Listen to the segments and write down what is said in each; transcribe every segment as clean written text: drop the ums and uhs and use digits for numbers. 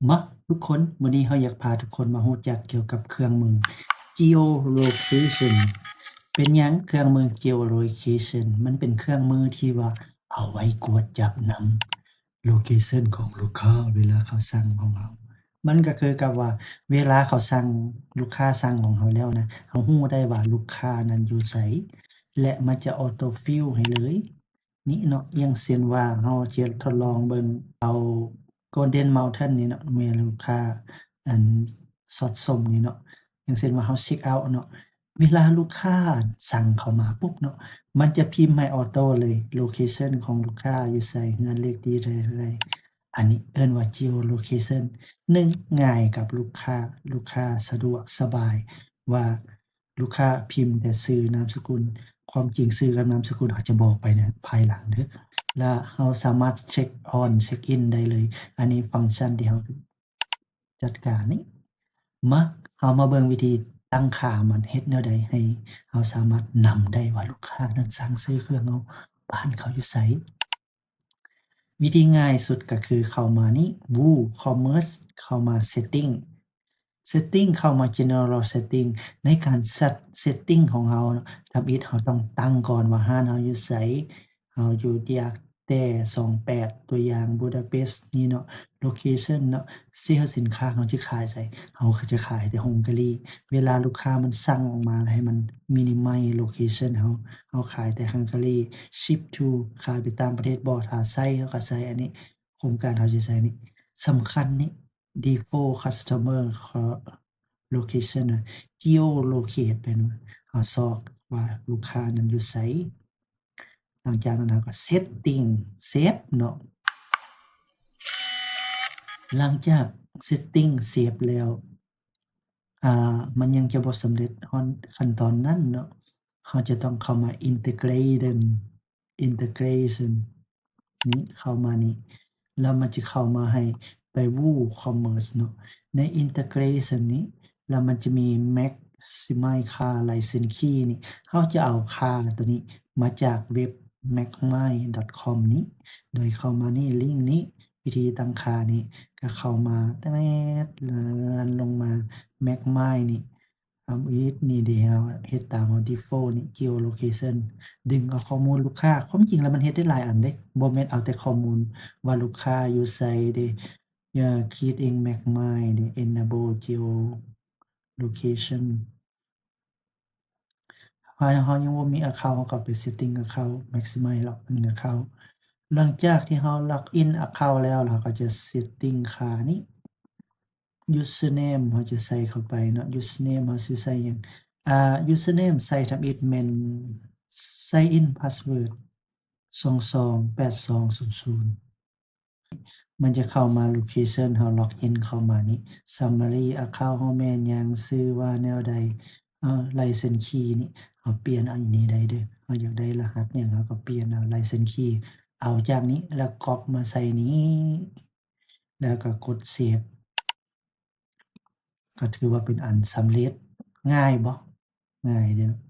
มาทุกคนมื้อนี้เราอยากพาทุกคนมารู้จักเกี่ยวกับเครื่องมือ Geolocation เป็นหยังเครื่องมือ Geolocation มันเป็นเครื่องมือที่ว่าเอาไว้กวดจับนำโลเคชันของลูกค้าเวลาเขาสั่งของเรามันก็คือกับว่าเวลาเขาสั่งลูกค้าสั่งของเราแล้วนะเรารู้ได้ว่าลูกค้านั้นอยู่ไสและมันจะ auto fill ให้เลยนี่เนาะอย่างเช่นว่าเราจะทดลองเบิ่งเอา Golden Mountain นี่เนาะแม่นลูกค้าอันสอดส้มนี่เนาะอย่างเช่นว่าเราเช็กเอาต์เนาะเวลาลูกค้าสั่งเข้ามาปุ๊บเนาะมันจะพิมพ์ให้ออโตเลยโลเคชันของลูกค้าอยู่ไสเฮือนเลขที่เท่าไรๆอันนี้เอิ้นว่า Geolocation 1ง่ายกับลูกค้าสะดวกสบายว่าลูกค้าพิมพ์แต่ชื่อนามสกุลความจริงชื่อกับนามสกุลเขาจะบอกไปในภายหลังเด้อ และเราสามารถเช็กออนเช็กอินได้เลย อันนี้ฟังก์ชันที่เราจัดการนี้มาเรามาเบิ่งวิธีตั้งค่ามันเฮ็ดแนวใดให้เราสามารถนำได้ว่าลูกค้านั้นสั่งซื้อเครื่องเราบ้านเขาอยู่ไสวิธีง่ายสุดก็คือเข้ามานี่ WooCommerce เข้ามา Setting เข้ามา General Setting ในการsetting ของเราเนาะทำอิฐเราต้องตั้งก่อนว่าร้านเราอยู่ไสเราอยู่จากแต้28ตัวอย่างบูดาเปสต์นี่เนาะโลเคชันเนาะสินค้าเราสิขายไสเราก็จะขายแต่ฮังการีเวลาลูกค้ามันสั่งออกมาให้มัน minimize โลเคชันเราขายแต่ฮังการี Ship to ขายไปต่างประเทศบ่ถ้าใส่เราก็ใส่อันนี้โครงการเราสิใส่นี่สำคัญนี่ default customer location น่ะ geolocate เป็นเราซอกว่าลูกค้านั้นอยู่ไสหลังจากนั้นเราก็ setting save เนาะหลังจาก setting save แล้วมันยังจะบ่สำเร็จขั้นตอนนั้นเนาะเราจะต้องเข้ามา integration นี้เข้ามานี่แล้วมันจะเข้ามาให้ไป WooCommerce เนาะใน integration นี้แล้วมันจะมี maximize ค่า license key นี่เราจะเอาค่าตัวนี้มาจากเว็บ maxmind.com นี้โดยเข้ามานี่ลิงก์นี้วิธีตั้งค่านี้ก็เข้ามาเลื่อนลงมา maxmind นี่with นี่เดี๋ยวเฮ็ดตาม default นี่ geolocation ดึงเอาข้อมูลลูกค้าความจริงแล้วมันเฮ็ดได้หลายอันเดะบ่แม่นเอาแต่ข้อมูลว่าลูกค้าอยู่ไสเดะคิดเอง maximize เดะ enable geolocation เรายังบ่มีอะเคานต์เราก็ไป setting อะเคานต์ maximize login account หลังจากที่เรา login อะเคานต์แล้วเราก็จะ setting ค่านี้ username เราจะใส่เข้าไปเนาะ username เราสิใส่หยังusername ใส่ทำอิฐแม่น sign in password 228200มันจะเข้ามาโลเคชันเราล็อกอินเข้ามานี่ summary อะเคานต์เราแม่นหยังชื่อว่าแนวใดlicense key นี่เราเปลี่ยนเอาอยู่นี่ได้เด้อเราอยากได้รหัสหยังเราก็เปลี่ยนเอา license key เอาจากนี้แล้วก๊อบมาใส่นี้แล้วก็กดเซฟ ก็ถือว่าเป็นอันสำเร็จง่ายบ่ง่ายเดะเนาะ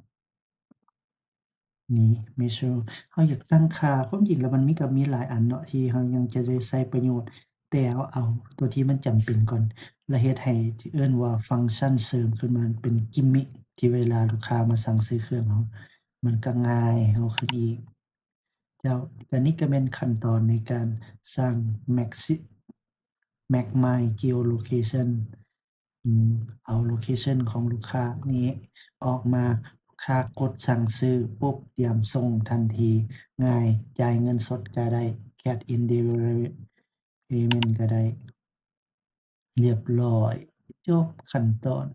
นี่ make sure เราอยากตั้งค่าความจริงแล้วมันก็มีหลายอันเนาะที่เรายังจะได้ใช้ประโยชน์แต่เราเอาตัวที่มันจำเป็นก่อนแล้วเฮ็ดให้ที่เอิ้นว่าฟังก์ชันเสริมขึ้นมาเป็น gimmick ที่เวลาลูกค้ามาสั่งซื้อเครื่องเรามันก็ง่ายเราขึ้นอีกแล้วอันนี้ก็แม่นขั้นตอนในการสร้าง Maxmind Geolocation เอาโลเคชันของลูกค้านี้ออกมาลูกค้ากดสั่งซื้อปุ๊บเตรียมส่งทันทีง่ายจ่ายเงินสดก็ได้ Cash in Delivery Payment ก็ได้เรียบร้อยจบขั้นตอน